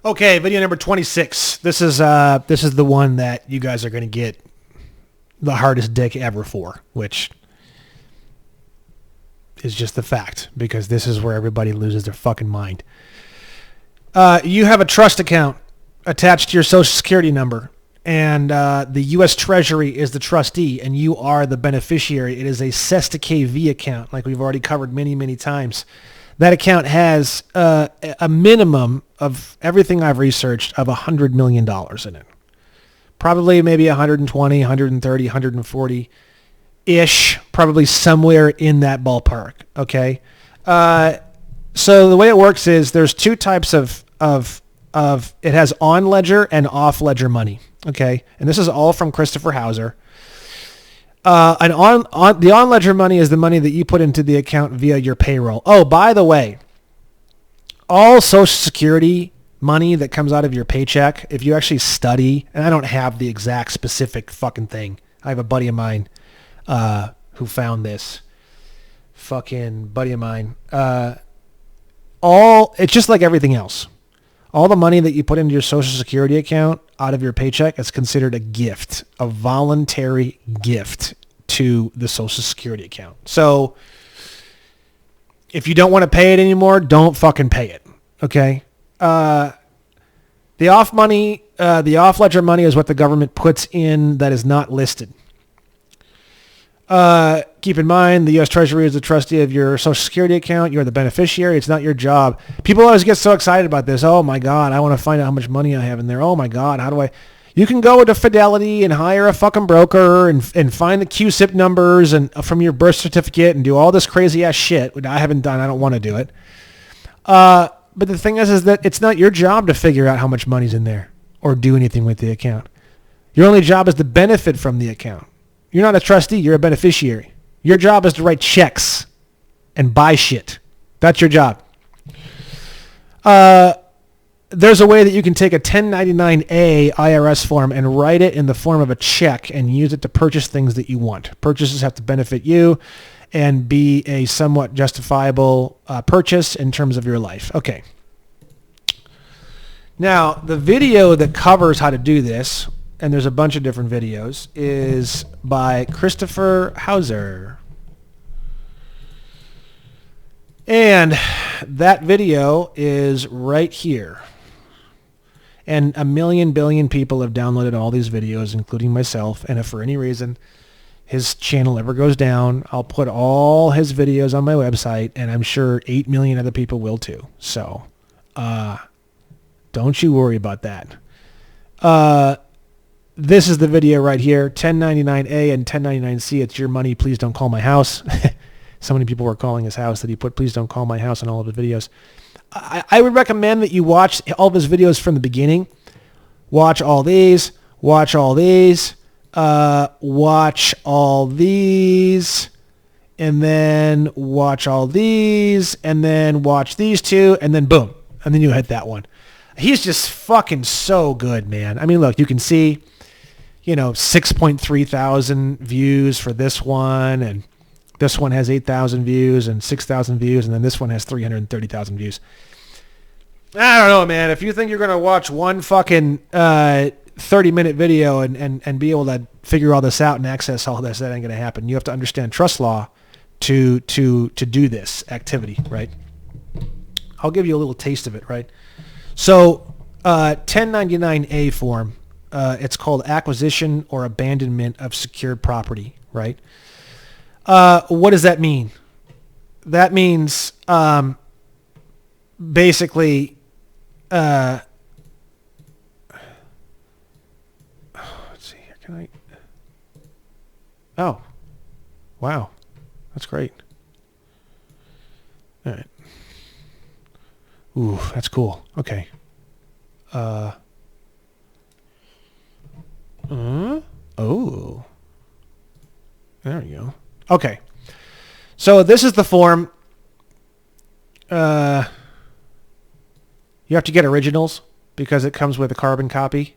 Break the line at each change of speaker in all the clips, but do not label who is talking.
Okay, video number 26. This is the one that you guys are going to get the hardest dick ever for, which is just the fact, because this is where everybody loses their fucking mind. You have a trust account attached to your Social Security number, and the U.S. Treasury is the trustee, and you are the beneficiary. It is a Cestui account, like we've already covered many, many times. That account has a minimum of everything I've researched of $100 million in it. Probably maybe 120, 130, 140-ish, probably somewhere in that ballpark, okay? So the way it works is there's two types of it has on-ledger and off-ledger money, okay? And this is all from Christopher Hauser. The on-ledger money is the money that you put into the account via your payroll. Oh, by the way, all Social Security money that comes out of your paycheck, if you actually study, and I don't have the exact specific fucking thing. I have a buddy of mine who found this. Fucking buddy of mine. It's just like everything else. All the money that you put into your Social Security account out of your paycheck is considered a gift, a voluntary gift to the Social Security account. So if you don't want to pay it anymore, don't fucking pay it. Okay? The off-ledger money is what the government puts in that is not listed. Keep in mind, the U.S. Treasury is the trustee of your Social Security account. You're the beneficiary. It's not your job. People always get so excited about this. Oh, my God, I want to find out how much money I have in there. Oh, my God, how do I... You can go to Fidelity and hire a fucking broker and find the QSIP numbers and from your birth certificate and do all this crazy-ass shit, which I haven't done. I don't want to do it. But the thing is that it's not your job to figure out how much money's in there or do anything with the account. Your only job is to benefit from the account. You're not a trustee. You're a beneficiary. Your job is to write checks and buy shit. That's your job. There's a way that you can take a 1099-A IRS form and write it in the form of a check and use it to purchase things that you want. Purchases have to benefit you and be a somewhat justifiable purchase in terms of your life. Okay. Now, the video that covers how to do this, and there's a bunch of different videos, is by Christopher Hauser. And that video is right here. And a million billion people have downloaded all these videos, including myself. And if for any reason his channel ever goes down, I'll put all his videos on my website, and I'm sure 8 million other people will too. So don't you worry about that. This is the video right here, 1099A and 1099C. It's your money. Please don't call my house. So many people were calling his house that he put please don't call my house on all of his videos. I would recommend that you watch all of his videos from the beginning. Watch all these. Watch all these. Watch all these. And then watch all these. And then watch these two. And then boom. And then you hit that one. He's just fucking so good, man. I mean, look, you can see... 6.3 thousand views for this one, and this one has 8,000 views and 6,000 views, and then this one has 330,000 views. I don't know, man. If you think you're going to watch one fucking 30-minute video and be able to figure all this out and access all this, that ain't going to happen. You have to understand trust law to do this activity, right? I'll give you a little taste of it, right? So 1099A form, it's called acquisition or abandonment of secured property, right? What does that mean? That means basically, let's see here. Can I? Oh, wow, that's great. All right. Ooh, that's cool. Okay. Oh, there you go. Okay, so this is the form. You have to get originals because it comes with a carbon copy,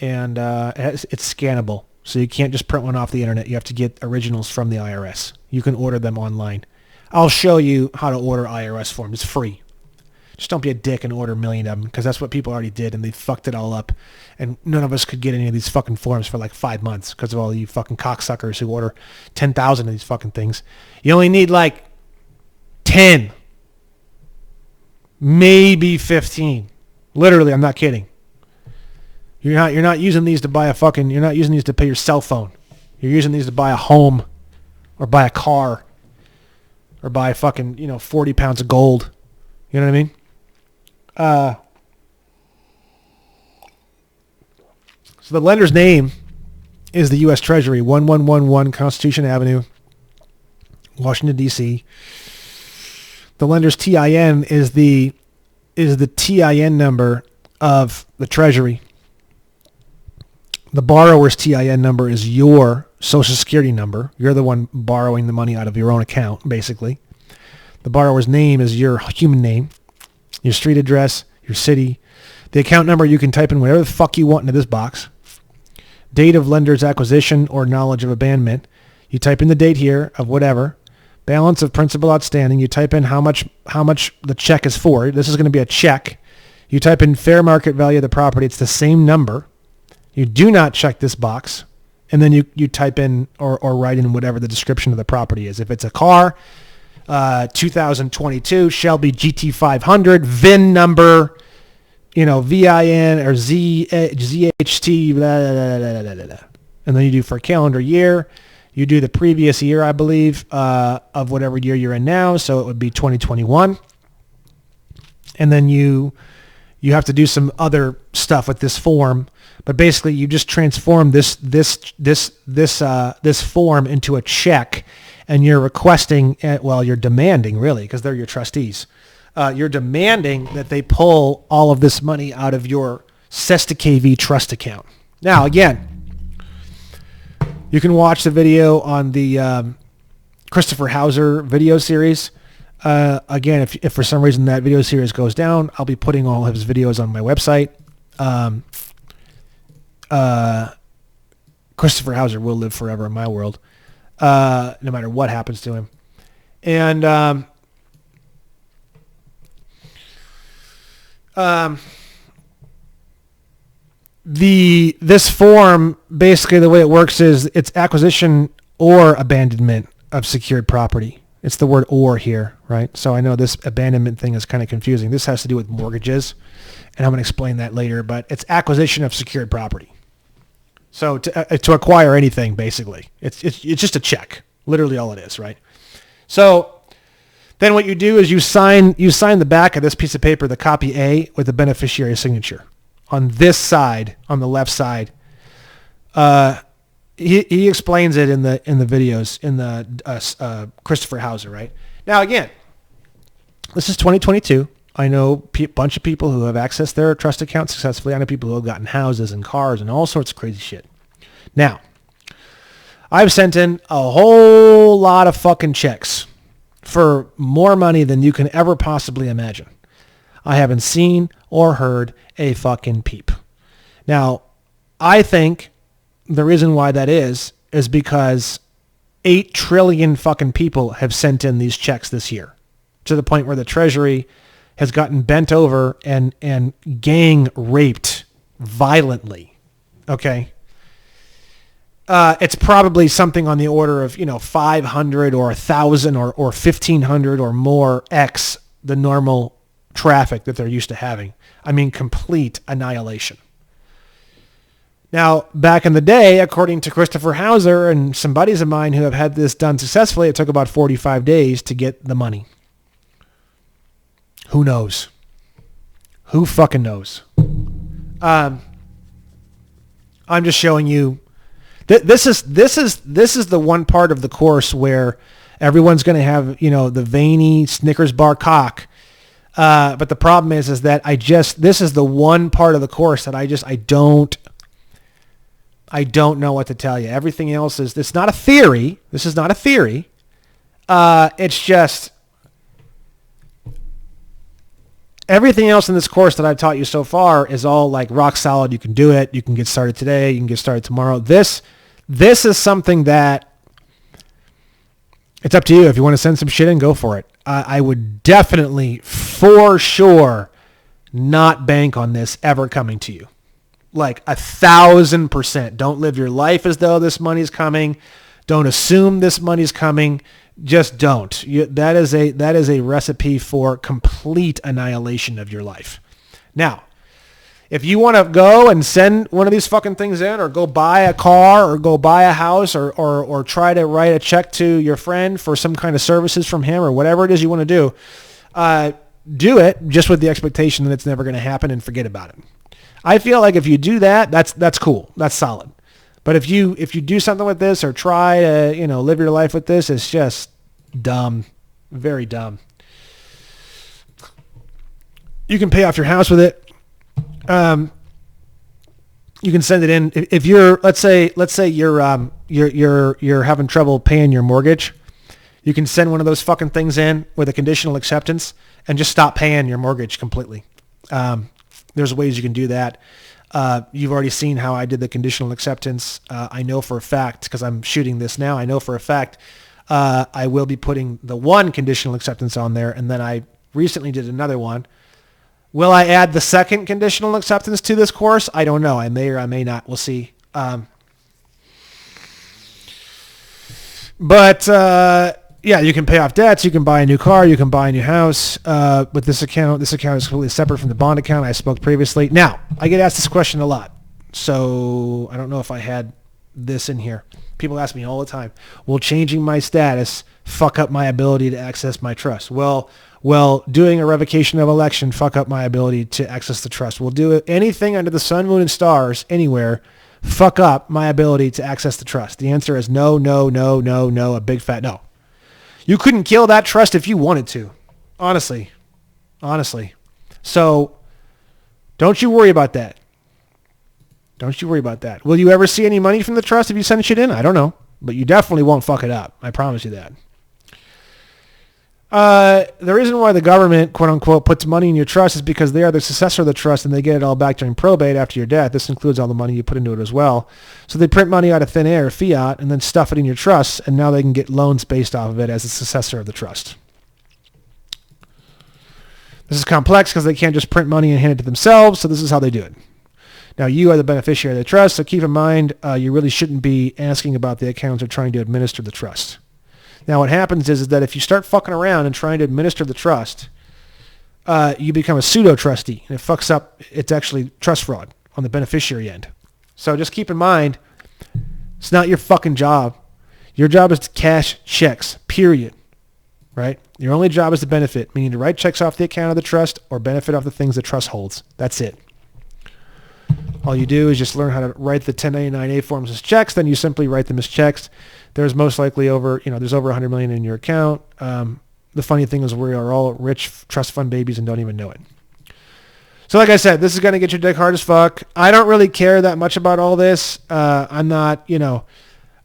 and it's scannable. So you can't just print one off the internet. You have to get originals from the IRS. You can order them online. I'll show you how to order IRS forms. It's free. Just don't be a dick and order a million of them, because that's what people already did, and they fucked it all up. And none of us could get any of these fucking forms for like 5 months because of all you fucking cocksuckers who order 10,000 of these fucking things. You only need like 10, maybe 15. Literally, I'm not kidding. You're not using these to buy a fucking, you're not using these to pay your cell phone. You're using these to buy a home or buy a car or buy fucking, 40 pounds of gold. You know what I mean? So the lender's name is the U.S. Treasury, 1111 Constitution Avenue, Washington, D.C. The lender's TIN is the TIN number of the Treasury. The borrower's TIN number is your Social Security number. You're the one borrowing the money out of your own account, basically. The borrower's name is your human name, your street address, your city. The account number, you can type in whatever the fuck you want into this box. Date of lender's acquisition or knowledge of abandonment. You type in the date here of whatever. Balance of principal outstanding. You type in how much the check is for. This is going to be a check. You type in fair market value of the property. It's the same number. You do not check this box. And then you type in or write in whatever the description of the property is. If it's a car, 2022 Shelby GT500, VIN number, VIN or ZHT, blah, blah, blah, blah, blah, blah. And then you do for a calendar year. You do the previous year, I believe, of whatever year you're in now. So it would be 2021. And then you have to do some other stuff with this form. But basically, you just transform this form into a check, and you're requesting, you're demanding, really, because they're your trustees. You're demanding that they pull all of this money out of your Cestui KV trust account. Now, again, you can watch the video on the Christopher Hauser video series. Again, if for some reason that video series goes down, I'll be putting all of his videos on my website. Christopher Hauser will live forever in my world, no matter what happens to him. And this form, basically the way it works is it's acquisition or abandonment of secured property. It's the word "or" here, right? So I know this abandonment thing is kind of confusing. This has to do with mortgages, and I'm going to explain that later, but it's acquisition of secured property. So to acquire anything, basically, it's just a check, literally all it is, right? So then what you do is you sign the back of this piece of paper, the copy A, with the beneficiary signature. On this side, on the left side, he explains it in the videos in the Christopher Hauser, right? Now again, this is 2022. I know a bunch of people who have accessed their trust account successfully. I know people who have gotten houses and cars and all sorts of crazy shit. Now, I've sent in a whole lot of fucking checks for more money than you can ever possibly imagine. I haven't seen or heard a fucking peep. Now, I think the reason why that is because 8 trillion fucking people have sent in these checks this year, to the point where the Treasury has gotten bent over and gang raped violently. Okay? It's probably something on the order of, 500 or 1,000 or 1,500 or more X the normal traffic that they're used to having. I mean, complete annihilation. Now, back in the day, according to Christopher Hauser and some buddies of mine who have had this done successfully, it took about 45 days to get the money. Who knows? Who fucking knows? I'm just showing you. This is the one part of the course where everyone's going to have, the veiny Snickers bar cock. But the problem is that this is the one part of the course that I don't know what to tell you. Everything else it's not a theory. This is not a theory. It's just everything else in this course that I've taught you so far is all like rock solid. You can do it. You can get started today. You can get started tomorrow. This is something that It's up to you. If you want to send some shit in, go for it. I would definitely, for sure, not bank on this ever coming to you. Like 1,000%. Don't live your life as though this money's coming. Don't assume this money's coming. Just don't. That is a recipe for complete annihilation of your life. Now, if you want to go and send one of these fucking things in, or go buy a car, or go buy a house, or try to write a check to your friend for some kind of services from him, or whatever it is you want to do it just with the expectation that it's never going to happen, and forget about it. I feel like if you do that, that's cool. That's solid. But if you do something with this, or try to live your life with this, it's just dumb, very dumb. You can pay off your house with it. You can send it in if you're, let's say you're having trouble paying your mortgage. You can send one of those fucking things in with a conditional acceptance and just stop paying your mortgage completely. There's ways you can do that. You've already seen how I did the conditional acceptance. I know for a fact, because I'm shooting this now, I know for a fact I will be putting the one conditional acceptance on there, and then I recently did another one. Will I add the second conditional acceptance to this course? I don't know. I may or I may not. We'll see. But yeah, you can pay off debts. You can buy a new car. You can buy a new house with this account. This account is completely separate from the bond account I spoke previously. Now, I get asked this question a lot. So I don't know if I had this in here. People ask me all the time, will changing my status fuck up my ability to access my trust? Well, doing a revocation of election fuck up my ability to access the trust. We'll do anything under the sun, moon, and stars anywhere fuck up my ability to access the trust. The answer is no, no, no, no, no, a big fat no. You couldn't kill that trust if you wanted to. Honestly. So don't you worry about that. Don't you worry about that. Will you ever see any money from the trust if you send shit in? I don't know. But you definitely won't fuck it up. I promise you that. The reason why the government, quote unquote, puts money in your trust is because they are the successor of the trust and they get it all back during probate after your death. This includes all the money you put into it as well. So they print money out of thin air, fiat, and then stuff it in your trust, and now they can get loans based off of it as the successor of the trust. This is complex because they can't just print money and hand it to themselves, so this is how they do it. Now, you are the beneficiary of the trust, so keep in mind you really shouldn't be asking about the accounts or trying to administer the trust. Now, what happens is that if you start fucking around and trying to administer the trust, you become a pseudo-trustee, and it fucks up. It's actually trust fraud on the beneficiary end. So just keep in mind, it's not your fucking job. Your job is to cash checks, period. Right? Your only job is to benefit, meaning to write checks off the account of the trust or benefit off the things the trust holds. That's it. All you do is just learn how to write the 1099-A forms as checks, then you simply write them as checks. There's most likely there's over 100 million in your account. The funny thing is we are all rich trust fund babies and don't even know it. So like I said, this is going to get your dick hard as fuck. I don't really care that much about all this. I'm not,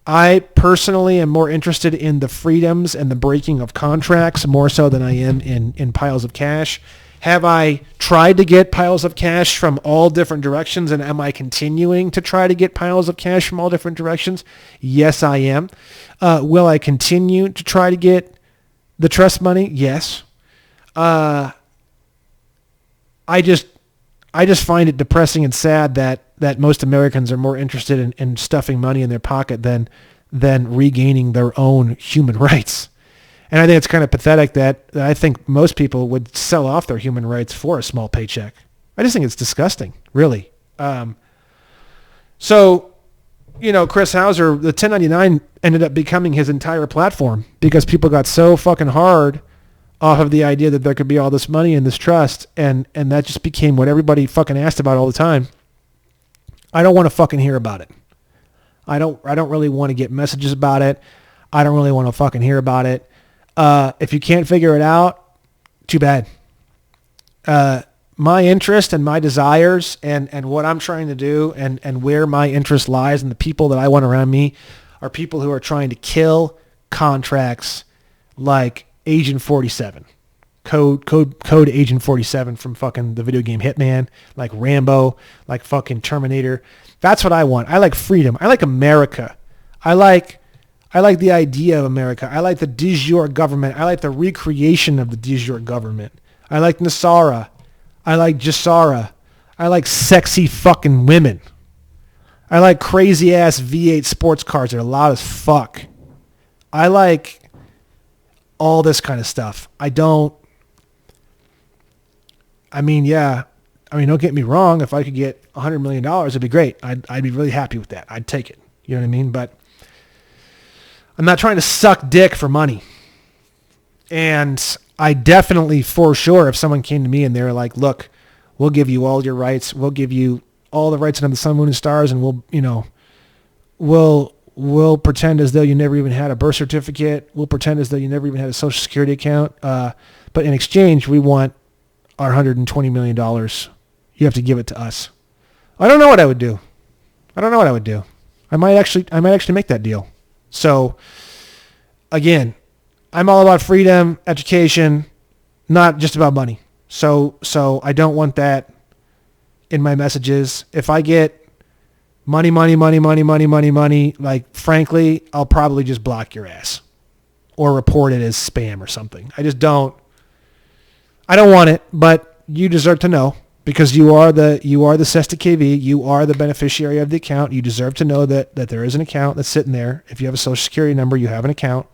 I personally am more interested in the freedoms and the breaking of contracts more so than I am in piles of cash. Have I tried to get piles of cash from all different directions, and am I continuing to try to get piles of cash from all different directions? Yes, I am. Will I continue to try to get the trust money? Yes. I just find it depressing and sad that most Americans are more interested in stuffing money in their pocket than regaining their own human rights. And I think it's kind of pathetic that I think most people would sell off their human rights for a small paycheck. I just think it's disgusting, really. So, Chris Hauser, the 1099 ended up becoming his entire platform because people got so fucking hard off of the idea that there could be all this money in this trust, and that just became what everybody fucking asked about all the time. I don't want to fucking hear about it. I don't really want to get messages about it. I don't really want to fucking hear about it. If you can't figure it out, too bad. My interest and my desires and what I'm trying to do and where my interest lies and the people that I want around me are people who are trying to kill contracts like Agent 47. Code Agent 47 from fucking the video game Hitman, like Rambo, like fucking Terminator. That's what I want. I like freedom. I like America. I like I like the idea of America. I like the de jure government. I like the recreation of the de jure government. I like Nasara. I like Jasara. I like sexy fucking women. I like crazy ass V8 sports cars that are loud as fuck. I like all this kind of stuff. Don't get me wrong. If I could get $100 million, it'd be great. I'd be really happy with that. I'd take it. You know what I mean? But I'm not trying to suck dick for money. And I definitely, for sure, if someone came to me and they were like, look, we'll give you all your rights. We'll give you all the rights under the sun, moon, and stars, and we'll pretend as though you never even had a birth certificate. We'll pretend as though you never even had a Social Security account. But in exchange, we want our $120 million. You have to give it to us. I don't know what I would do. I might actually make that deal. So, again, I'm all about freedom, education, not just about money. So I don't want that in my messages. If I get money, like, frankly, I'll probably just block your ass or report it as spam or something. I don't want it, but you deserve to know. Because you are the Cestui KV, you are the beneficiary of the account. You deserve to know that there is an account that's sitting there. If you have a Social Security number, you have an account.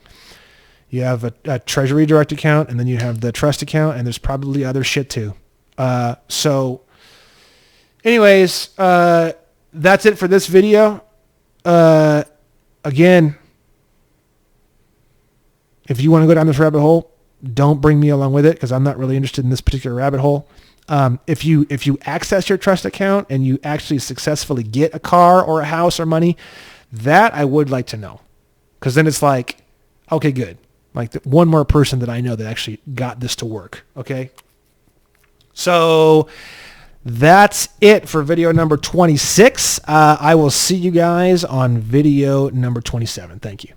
You have a Treasury Direct account, and then you have the trust account, and there's probably other shit too. So, anyways, that's it for this video. Again, if you want to go down this rabbit hole, don't bring me along with it because I'm not really interested in this particular rabbit hole. If you access your trust account and you actually successfully get a car or a house or money, that I would like to know. Because then it's like, okay, good. Like one more person that I know that actually got this to work. Okay. So that's it for video number 26. I will see you guys on video number 27. Thank you.